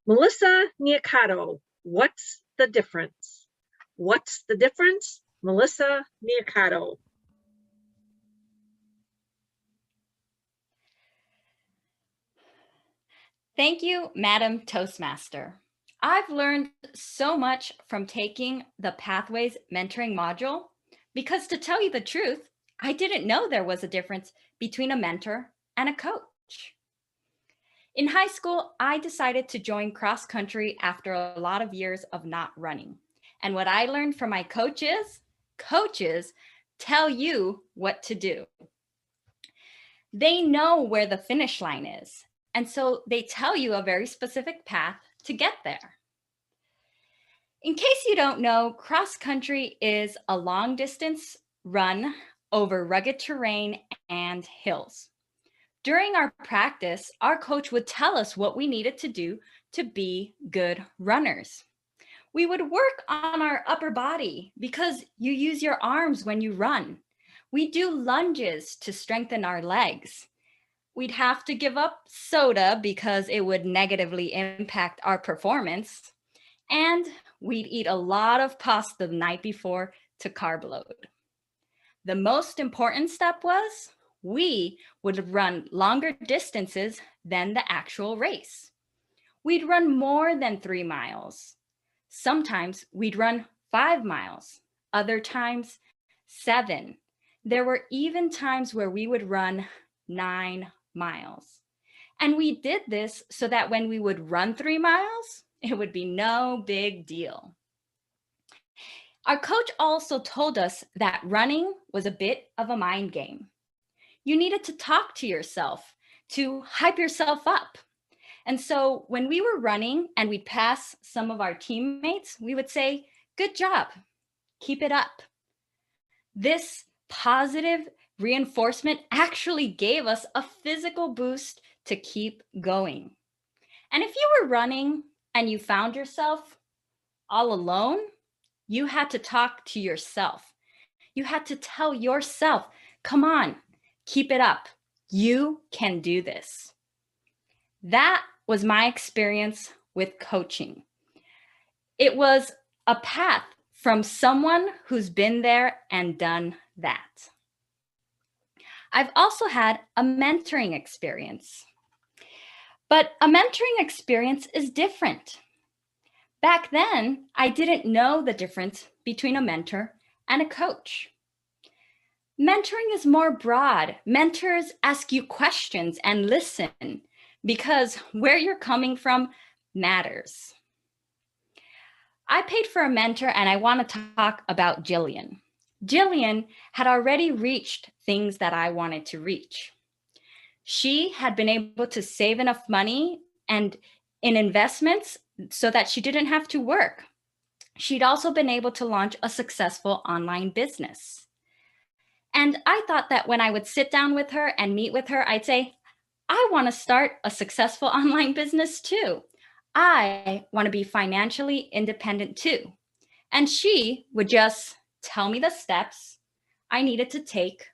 Melissa Neacato, what's the difference? What's the difference? Melissa Neacato. Thank you, Madam Toastmaster. I've learned so much from taking the Pathways mentoring module because, to tell you the truth, I didn't know there was a difference between a mentor and a coach. In high school, I decided to join cross country after a lot of years of not running. And what I learned from my coaches tell you what to do. They know where the finish line is. And so they tell you a very specific path to get there. In case you don't know, cross country is a long distance run over rugged terrain and hills. During our practice, our coach would tell us what we needed to do to be good runners. We would work on our upper body because you use your arms when you run. We do lunges to strengthen our legs. We'd have to give up soda because it would negatively impact our performance. And we'd eat a lot of pasta the night before to carb load. The most important step was we would run longer distances than the actual race. We'd run more than 3 miles. Sometimes we'd run 5 miles, other times 7. There were even times where we would run 9 miles. And we did this so that when we would run 3 miles, it would be no big deal. Our coach also told us that running was a bit of a mind game. You needed to talk to yourself to hype yourself up. And so when we were running and we'd pass some of our teammates, we would say, "Good job, keep it up." This positive reinforcement actually gave us a physical boost to keep going. And if you were running and you found yourself all alone, you had to talk to yourself. You had to tell yourself, "Come on, keep it up. You can do this." That was my experience with coaching. It was a path from someone who's been there and done that. I've also had a mentoring experience. But a mentoring experience is different. Back then, I didn't know the difference between a mentor and a coach. Mentoring is more broad. Mentors ask you questions and listen because where you're coming from matters. I paid for a mentor and I want to talk about Jillian. Jillian had already reached things that I wanted to reach. She had been able to save enough money and in investments so that she didn't have to work. She'd also been able to launch a successful online business. And I thought that when I would sit down with her and meet with her, I'd say, "I want to start a successful online business too. I want to be financially independent too." And she would just tell me the steps I needed to take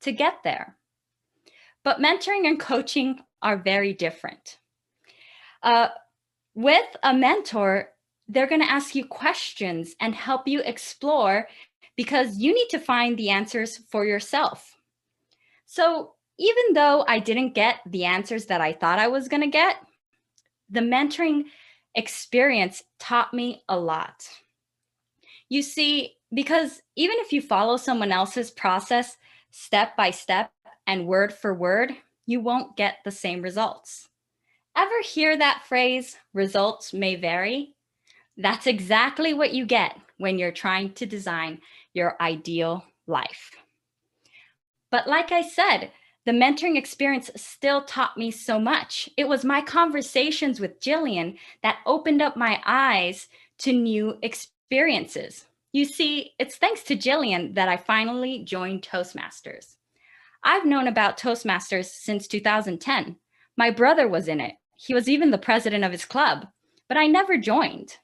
to get there. But mentoring and coaching are very different. With a mentor, they're going to ask you questions and help you explore because you need to find the answers for yourself. So even though I didn't get the answers that I thought I was going to get, the mentoring experience taught me a lot. You see, because even if you follow someone else's process step by step and word for word, you won't get the same results. Ever hear that phrase, "results may vary"? That's exactly what you get when you're trying to design your ideal life. But like I said, the mentoring experience still taught me so much. It was my conversations with Jillian that opened up my eyes to new experiences. You see, it's thanks to Jillian that I finally joined Toastmasters. I've known about Toastmasters since 2010. My brother was in it. He was even the president of his club, but I never joined.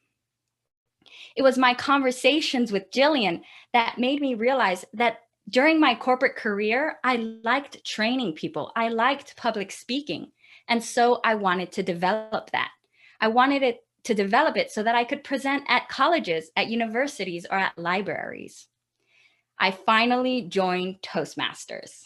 It was my conversations with Jillian that made me realize that during my corporate career, I liked training people. I liked public speaking. And so I wanted to develop that. I wanted it to develop it so that I could present at colleges, at universities, or at libraries. I finally joined Toastmasters.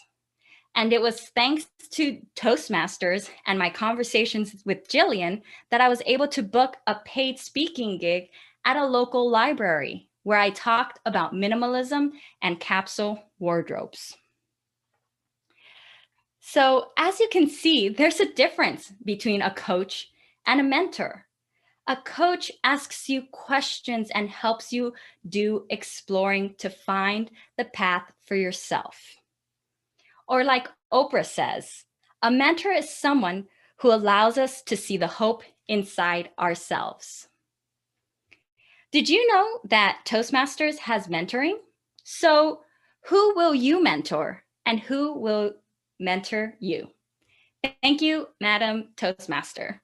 And it was thanks to Toastmasters and my conversations with Jillian that I was able to book a paid speaking gig at a local library where I talked about minimalism and capsule wardrobes. So, as you can see, there's a difference between a coach and a mentor. A coach asks you questions and helps you do exploring to find the path for yourself. Or, like Oprah says, a mentor is someone who allows us to see the hope inside ourselves. Did you know that Toastmasters has mentoring? So, who will you mentor and who will mentor you? Thank you, Madam Toastmaster.